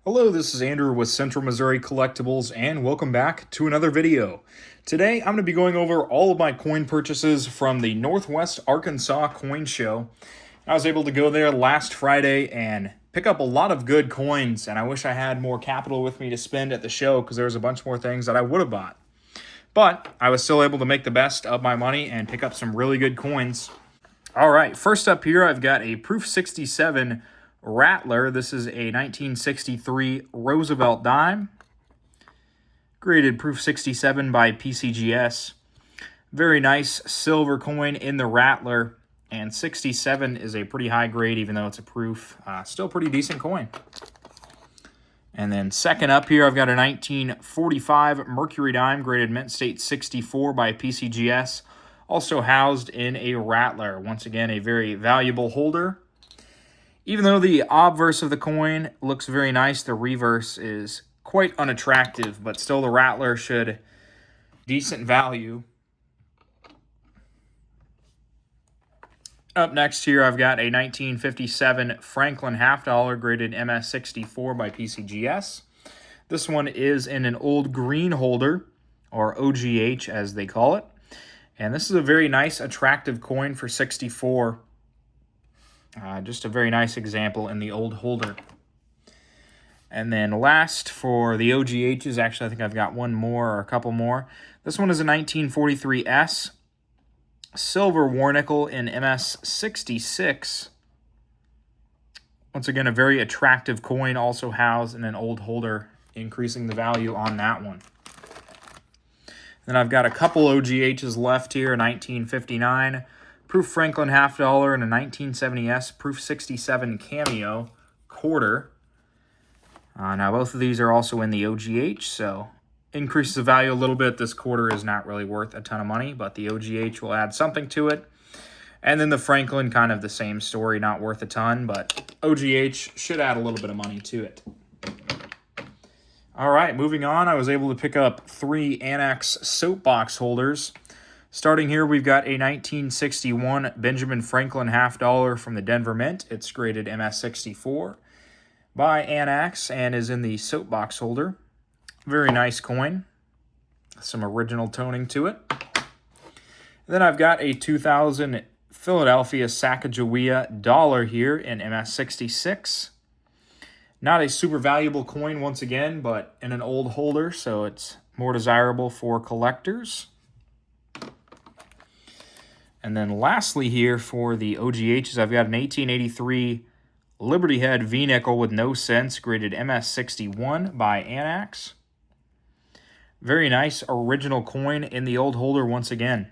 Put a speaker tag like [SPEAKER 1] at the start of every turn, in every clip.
[SPEAKER 1] Hello, this is Andrew with Central Missouri Collectibles, and welcome back to another video. Today, I'm going to be going over all of my coin purchases from the Northwest Arkansas Coin Show. I was able to go there last Friday and pick up a lot of good coins, and I wish I had more capital with me to spend at the show because there was a bunch more things that I would have bought. But I was still able to make the best of my money and pick up some really good coins. All right, first up here, I've got a Proof 67 Rattler. This is a 1963 Roosevelt dime. Graded Proof 67 by PCGS. Very nice silver coin in the Rattler. And 67 is a pretty high grade, even though it's a proof. Still pretty decent coin. And then second up here, I've got a 1945 Mercury dime, graded Mint State 64 by PCGS. Also housed in a Rattler. Once again, a very valuable holder. Even though the obverse of the coin looks very nice, the reverse is quite unattractive, but still the Rattler should decent value. Up next here, I've got a 1957 Franklin half dollar graded MS64 by PCGS. This one is in an old green holder, or OGH as they call it. And this is a very nice, attractive coin for 64. Just a very nice example in the old holder. And then last for the OGHs, actually I think I've got one more or a couple more. This one is a 1943 S. Silver war nickel in MS66. Once again, a very attractive coin, also housed in an old holder, increasing the value on that one. Then I've got a couple OGHs left here, 1959 Proof Franklin half dollar and a 1970S Proof 67 Cameo quarter. Now both of these are also in the OGH, so increases the value a little bit. This quarter is not really worth a ton of money, but the OGH will add something to it. And then the Franklin, kind of the same story, not worth a ton, but OGH should add a little bit of money to it. All right, moving on, I was able to pick up 3 Annex Soapbox holders. Starting here, we've got a 1961 Benjamin Franklin half dollar from the Denver Mint. It's graded MS64 by Annex and is in the Soapbox holder. Very nice coin. Some original toning to it. Then I've got a 2000 Philadelphia Sacagawea dollar here in MS66. Not a super valuable coin once again, but in an old holder, so it's more desirable for collectors. And then lastly here for the OGHs, I've got an 1883 Liberty Head V-nickel with no cents, graded MS61 by Annex. Very nice original coin in the old holder once again.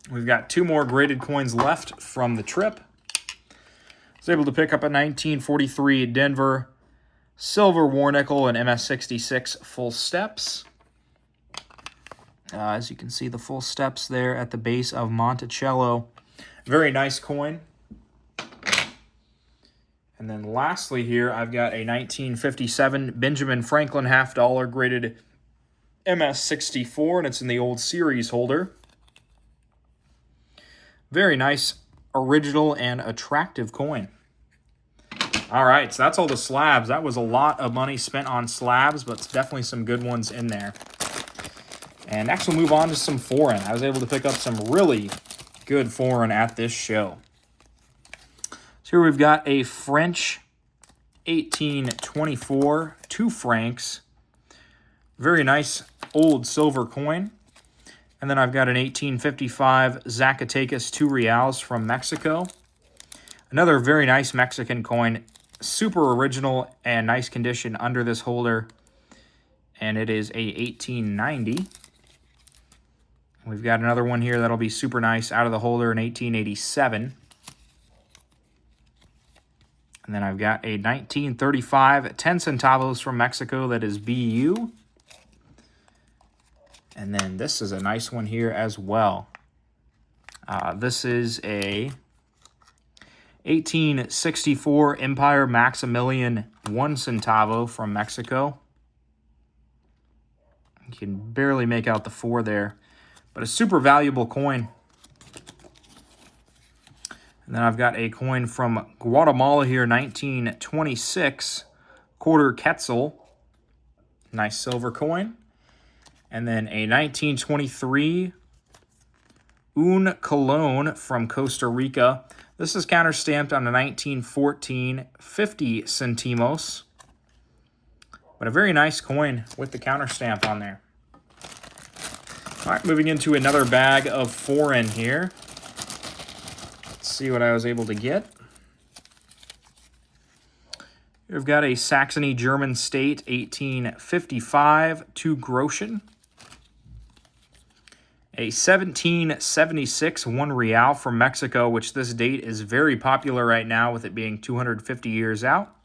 [SPEAKER 1] We've got 2 more graded coins left from the trip. I was able to pick up a 1943 Denver Silver War Nickel and MS66 full steps. As you can see, the full steps there at the base of Monticello. Very nice coin. And then lastly here, I've got a 1957 Benjamin Franklin half dollar graded MS64, and it's in the old series holder. Very nice, original, and attractive coin. All right, so that's all the slabs. That was a lot of money spent on slabs, but definitely some good ones in there. And next we'll move on to some foreign. I was able to pick up some really good foreign at this show. So here we've got a French 1824 2 francs. Very nice old silver coin. And then I've got an 1855 Zacatecas 2 reals from Mexico. Another very nice Mexican coin. Super original and nice condition under this holder. And it is a 1890. We've got another one here that'll be super nice out of the holder in 1887. And then I've got a 1935 10 centavos from Mexico that is BU. And then this is a nice one here as well. This is a 1864 Empire Maximilian 1 centavo from Mexico. You can barely make out the 4 there, but a super valuable coin. And then I've got a coin from Guatemala here, 1926 quarter Quetzal. Nice silver coin. And then a 1923 Un Colon from Costa Rica. This is counterstamped on a 1914 50 centimos. But a very nice coin with the counterstamp on there. All right, moving into another bag of foreign here. Let's see what I was able to get. We've got a Saxony German State 1855 2 Groschen. A 1776 1 real from Mexico, which this date is very popular right now with it being 250 years out.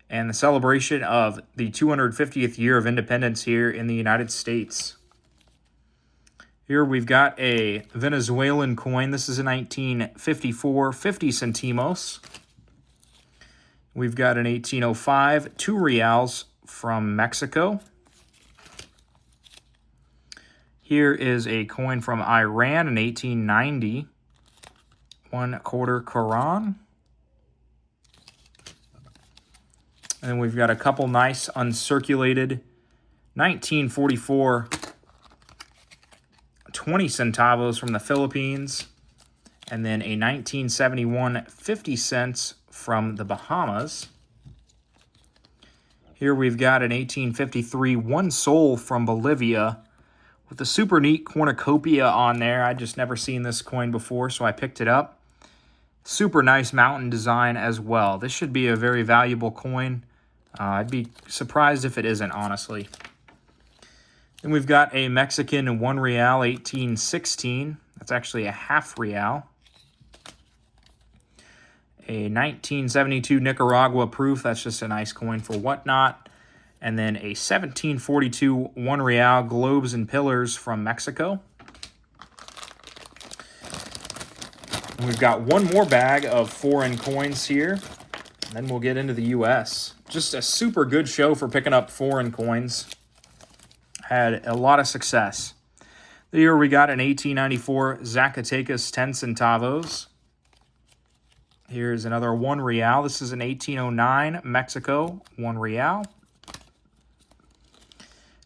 [SPEAKER 1] And the celebration of the 250th year of independence here in the United States. Here we've got a Venezuelan coin. This is a 1954 50 centimos. We've got an 1805 2 reals from Mexico. Here is a coin from Iran in 1890. 1/4 Quran. And then we've got a couple nice uncirculated 1944 20 centavos from the Philippines. And then a 1971 50 cents from the Bahamas. Here we've got an 1853 1 sol from Bolivia with a super neat cornucopia on there. I just never seen this coin before, so I picked it up. Super nice mountain design as well. This should be a very valuable coin. I'd be surprised if it isn't, honestly. Then we've got a Mexican 1 real 1816. That's actually a half real. A 1972 Nicaragua proof. That's just a nice coin for whatnot. And then a 1742 1 real globes and pillars from Mexico. And we've got one more bag of foreign coins here. And then we'll get into the U.S. Just a super good show for picking up foreign coins. Had a lot of success. Here we got an 1894 Zacatecas 10 centavos. Here's another 1 real. This is an 1809 Mexico 1 real.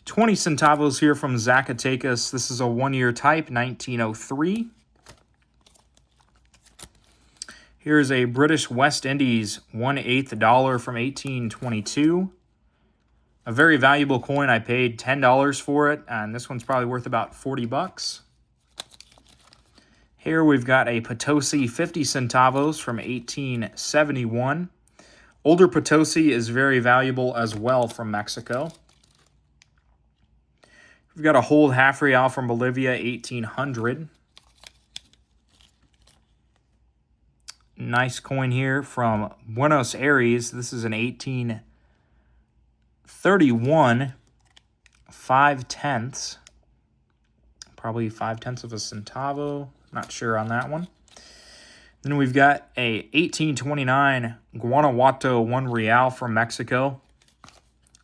[SPEAKER 1] 20 centavos here from Zacatecas. This is a 1-year type, 1903. Here's a British West Indies 1/8 dollar from 1822. A very valuable coin. I paid $10 for it, and this one's probably worth about 40 bucks. Here we've got a Potosi 50 centavos from 1871. Older Potosi is very valuable as well from Mexico. We've got a whole half real from Bolivia, 1800. Nice coin here from Buenos Aires. This is an 1831 5/10. Probably 5/10 of a centavo. Not sure on that one. Then we've got a 1829 Guanajuato 1 real from Mexico.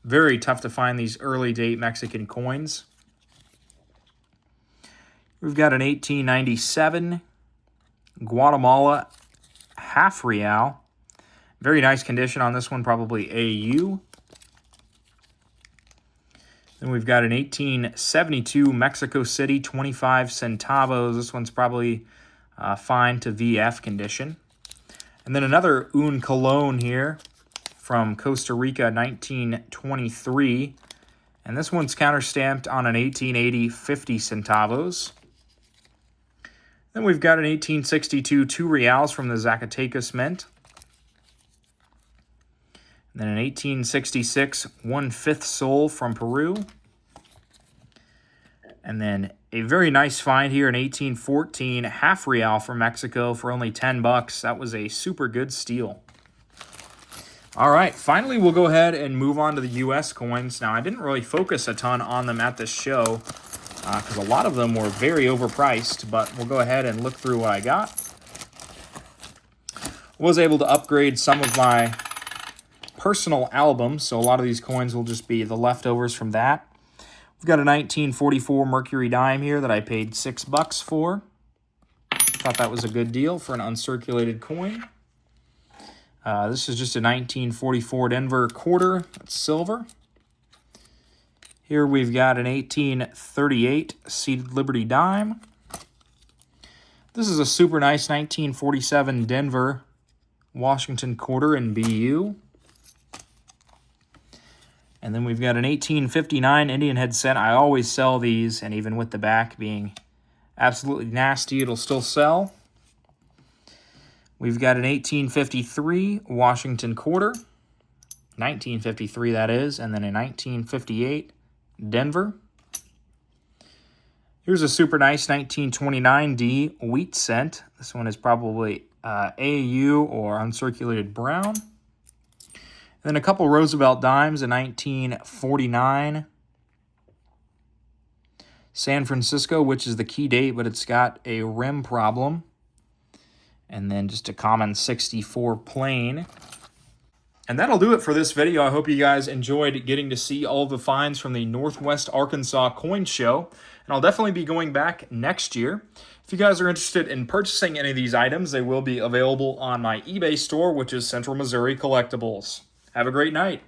[SPEAKER 1] Very tough to find these early date Mexican coins. We've got an 1897 Guatemala half real. Very nice condition on this one, probably AU. Then we've got an 1872 Mexico City 25 centavos. This one's probably fine to VF condition. And then another Un Colon here from Costa Rica 1923. And this one's counterstamped on an 1880 50 centavos. Then we've got an 1862 2 reals from the Zacatecas Mint. And then an 1866 1/5 sol from Peru. And then a very nice find here, an 1814 half real from Mexico for only 10 bucks. That was a super good steal. All right, finally we'll go ahead and move on to the U.S. coins. Now, I didn't really focus a ton on them at this show because a lot of them were very overpriced, but we'll go ahead and look through what I got. Was able to upgrade some of my personal albums, so a lot of these coins will just be the leftovers from that. We've got a 1944 Mercury dime here that I paid $6 for. Thought that was a good deal for an uncirculated coin. This is just a 1944 Denver quarter. It's silver. Here we've got an 1838 seated Liberty dime. This is a super nice 1947 Denver Washington quarter in BU. And then we've got an 1859 Indian head set. I always sell these, and even with the back being absolutely nasty, it'll still sell. We've got an 1853 Washington quarter, 1953 that is, and then a 1958 Denver. Here's a super nice 1929D wheat cent. This one is probably AU or uncirculated brown. And then a couple Roosevelt dimes, a 1949 San Francisco, which is the key date, but it's got a rim problem. And then just a common 64 plain. And that'll do it for this video. I hope you guys enjoyed getting to see all the finds from the Northwest Arkansas Coin Show. And I'll definitely be going back next year. If you guys are interested in purchasing any of these items, they will be available on my eBay store, which is Central Missouri Collectibles. Have a great night.